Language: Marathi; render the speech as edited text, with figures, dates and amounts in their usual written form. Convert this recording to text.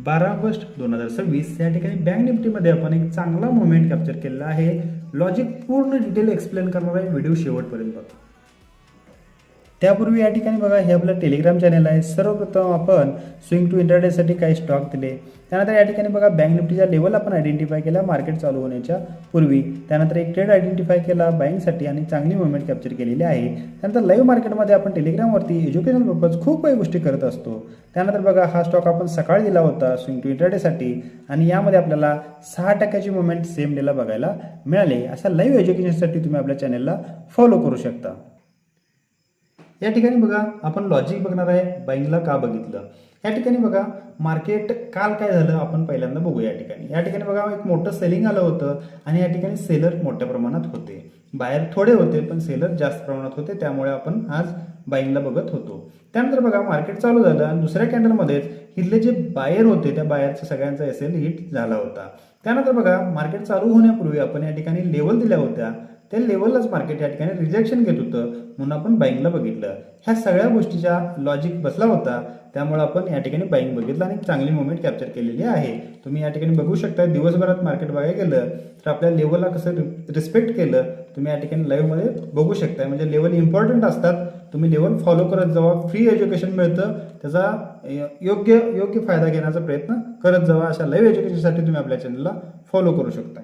12 ऑगस्ट 2026 या ठिकाणी बँक निफ्टीमध्ये आपण एक चांगला मोमेंट कॅप्चर केलेला आहे. लॉजिक पूर्ण डिटेल एक्सप्लेन करणार आहे, व्हिडिओ शेवटपर्यंत बघा. त्यापूर्वी या ठिकाणी बघा, हे आपलं टेलिग्राम चॅनल आहे. सर्वप्रथम आपण स्विंग टू इंट्राडेसाठी काही स्टॉक दिले. त्यानंतर या ठिकाणी बघा, बँक निफ्टीच्या लेवल आपण आयडेंटिफाय केला मार्केट चालू होण्याच्या पूर्वी. त्यानंतर एक ट्रेड आयडेंटिफाय केला बाईंगसाठी आणि चांगली मुवमेंट कॅप्चर केलेली आहे. त्यानंतर लाईव्ह मार्केटमध्ये आपण टेलिग्रामवरती एज्युकेशनल पर्पज खूप काही गोष्टी करत असतो. त्यानंतर बघा, हा स्टॉक आपण सकाळी दिला होता स्विंग टू इंट्राडेसाठी आणि यामध्ये आपल्याला 6% मुवमेंट सेम डेला बघायला मिळाले. अशा लाईव्ह एज्युकेशनसाठी तुम्ही आपल्या चॅनलला फॉलो करू शकता. या ठिकाणी बघा, आपण लॉजिक बघणार आहे बाईंगला का बघितलं. या ठिकाणी बघा, मार्केट काल काय झालं आपण पहिल्यांदा बघूया. या ठिकाणी बघा, एक मोठं सेलिंग आलं होतं आणि या ठिकाणी सेलर मोठ्या प्रमाणात होते. बायर थोडे होते पण सेलर जास्त प्रमाणात होते, त्यामुळे आपण आज बाईंगला बघत होतो. त्यानंतर बघा, मार्केट चालू झालं आणि दुसऱ्या कॅन्डलमध्येच इथले जे बायर होते त्या बायरचा सगळ्यांचा एसएल हिट झाला होता. त्यानंतर बघा, मार्केट चालू होण्यापूर्वी आपण या ठिकाणी लेवल दिल्या होत्या. त्या लेवललाच मार्केट या ठिकाणी रिजेक्शन घेत होतं, म्हणून आपण बाईंगला बघितलं. ह्या सगळ्या गोष्टीचा लॉजिक बसला होता, त्यामुळे आपण या ठिकाणी बाईंग बघितलं आणि चांगली मुवमेंट कॅप्चर केलेली आहे. तुम्ही या ठिकाणी बघू शकता, दिवसभरात मार्केट बघायला गेलं तर आपल्या लेवलला कसं रिस्पेक्ट केलं तुम्ही या ठिकाणी लाईव्हमध्ये बघू शकता. म्हणजे लेवल इम्पॉर्टंट असतात, तुम्ही लेवल फॉलो करत जावा. फ्री एज्युकेशन मिळतं, त्याचा योग्य फायदा घेण्याचा प्रयत्न करत जावा. अशा लाईव्ह एज्युकेशनसाठी तुम्ही आपल्या चॅनलला फॉलो करू शकता.